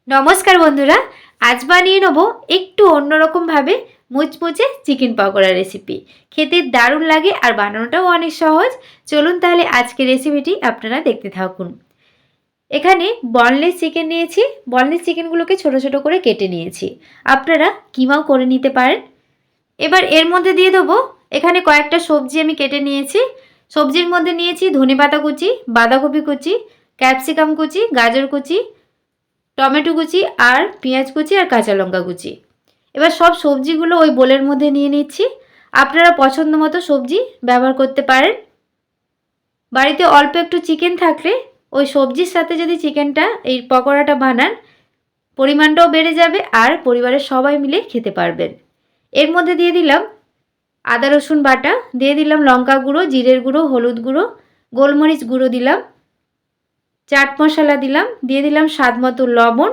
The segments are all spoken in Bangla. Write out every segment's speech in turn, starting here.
নমস্কার বন্ধুরা, আজ বানিয়ে নেব একটু অন্যরকমভাবে মুচমুচে চিকেন পকোড়া রেসিপি। খেতে দারুণ লাগে আর বানানোটাও অনেক সহজ। চলুন তাহলে আজকের রেসিপিটি আপনারা দেখতে থাকুন। এখানে বনলেস চিকেন নিয়েছি। বনলেস চিকেনগুলোকে ছোট ছোট করে কেটে নিয়েছি। আপনারা কিমাও করে নিতে পারেন। এবার এর মধ্যে দিয়ে দেবো এখানে কয়েকটা সবজি আমি কেটে নিয়েছি। সবজির মধ্যে নিয়েছি ধনেপাতা কুচি, বাঁধাকপি কুচি, ক্যাপসিকাম কুচি, গাজর কুচি, টমেটো কুচি আর পেঁয়াজ কুচি আর কাঁচা লঙ্কা কুচি। এবার সব সবজিগুলো ওই বোলের মধ্যে নিয়ে নিচ্ছি। আপনারা পছন্দ মতো সবজি ব্যবহার করতে পারেন। বাড়িতে অল্প একটু চিকেন থাকলে ওই সবজির সাথে যদি চিকেনটা এই পকোড়াটা বানান, পরিমাণটাও বেড়ে যাবে আর পরিবারের সবাই মিলে খেতে পারবেন। এর মধ্যে দিয়ে দিলাম আদা রসুন বাটা, দিয়ে দিলাম লঙ্কা গুঁড়ো, জিরের গুঁড়ো, হলুদ গুঁড়ো, গোলমরিচ গুঁড়ো দিলাম, চাট মশলা দিলাম, দিয়ে দিলাম স্বাদ মতো লবণ।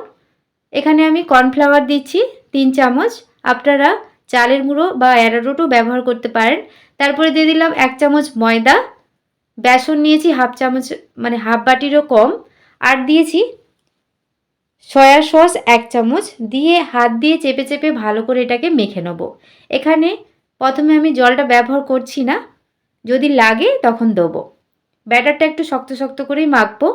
এখানে আমি কর্নফ্লাওয়ার দিচ্ছি 3 চামচ। আপনারা চালের গুঁড়ো বা অ্যারারুটও ব্যবহার করতে পারেন। তারপরে দিয়ে দিলাম 1 চামচ ময়দা, বেসন নিয়েছি হাফ চামচ, মানে হাফ বাটিরও কম, আর দিয়েছি সয়া সস 1 চামচ। দিয়ে হাত দিয়ে চেপে চেপে ভালো করে এটাকে মেখে নেব। এখানে প্রথমে আমি জলটা ব্যবহার করছি না, যদি লাগে তখন দেবো। ব্যাটারটা একটু শক্ত শক্ত করেই মাখবো।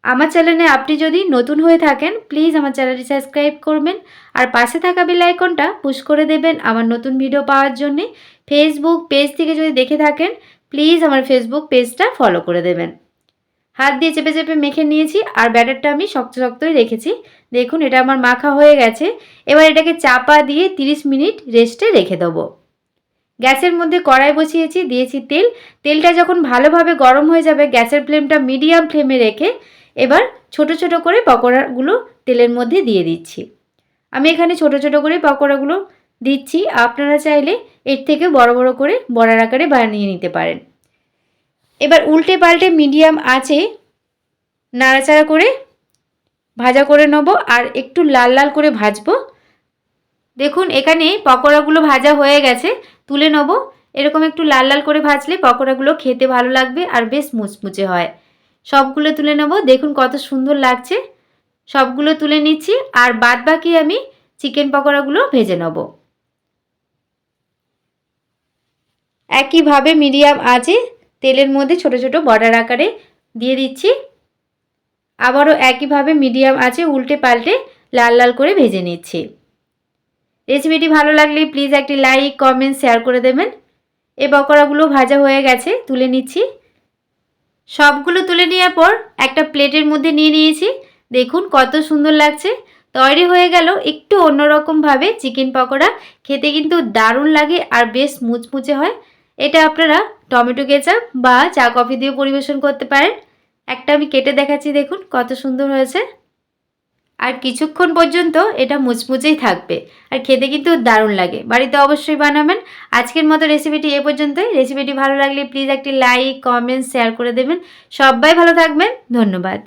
আমার চ্যানেলে আপনি যদি নতুন হয়ে থাকেন প্লিজ আমার চ্যানেলটি সাবস্ক্রাইব করবেন আর পাশে থাকা বেল আইকনটা পুশ করে দেবেন আমার নতুন ভিডিও পাওয়ার জন্যে। ফেসবুক পেজ থেকে যদি দেখে থাকেন প্লিজ আমার ফেসবুক পেজটা ফলো করে দেবেন। হাত দিয়ে চেপে চেপে মেখে নিয়েছি আর ব্যাটারটা আমি শক্ত শক্তই রেখেছি। দেখুন এটা আমার মাখা হয়ে গেছে। এবার এটাকে চাপা দিয়ে 30 মিনিট রেস্টে রেখে দেবো। গ্যাসের মধ্যে কড়াই বসিয়েছি, দিয়েছি তেল। তেলটা যখন ভালোভাবে গরম হয়ে যাবে গ্যাসের ফ্লেমটা মিডিয়াম ফ্লেমে রেখে এবার ছোট ছোট করে পকোড়াগুলো তেলের মধ্যে দিয়ে দিচ্ছি। আমি এখানে ছোট ছোট করে পকোড়াগুলো দিচ্ছি। আপনারা চাইলে এর থেকে বড় বড় করে বড়ার আকারে বানিয়ে নিতে পারেন। এবার উল্টে পাল্টে মিডিয়াম আঁচে নাড়াচাড়া করে ভাজা করে নেব আর একটু লাল লাল করে ভাজবো। দেখুন এখানে পকোড়াগুলো ভাজা হয়ে গেছে, তুলে নেব। এরকম একটু লাল লাল করে ভাজলে পকোড়াগুলো খেতে ভালো লাগবে আর বেশ মুচমুচে হয়। সবগুলো তুলে নেব। দেখুন কত সুন্দর লাগছে। সবগুলো তুলে নিচ্ছি আর বাদ বাকি আমি চিকেন পকোড়াগুলো ভেজে নেব। একইভাবে মিডিয়াম আঁচে তেলের মধ্যে ছোট ছোট বড়ার আকারে দিয়ে দিচ্ছি। আবারও একইভাবে মিডিয়াম আঁচে উল্টে পাল্টে লাল লাল করে ভেজে নিচ্ছি। রেসিপিটি ভালো লাগলে প্লিজ একটি লাইক কমেন্ট শেয়ার করে দেবেন। এই পকোড়াগুলো ভাজা হয়ে গেছে, তুলে নিচ্ছি। সবগুলো তুলে নেওয়ার পর একটা প্লেটের মধ্যে নিয়ে নিয়েছি। দেখুন কত সুন্দর লাগছে। তৈরি হয়ে গেল একটু অন্যরকমভাবে চিকেন পকোড়া। খেতে কিন্তু দারুণ লাগে আর বেশ মুচমুচে হয়। এটা আপনারা টমেটো কেচাপ বা চা কফি দিয়ে পরিবেশন করতে পারেন। একটা আমি কেটে দেখাচ্ছি, দেখুন কত সুন্দর হয়েছে। আর কিছুক্ষণ পর্যন্ত এটা মুচমুচেই থাকবে আর খেতে কিন্তু দারুণ লাগে। বাড়িতে অবশ্যই বানাবেন। আজকের মতো রেসিপিটি এ পর্যন্তই। রেসিপিটি ভালো লাগলে প্লিজ একটি লাইক কমেন্ট শেয়ার করে দেবেন। সবাই ভালো থাকবেন। ধন্যবাদ।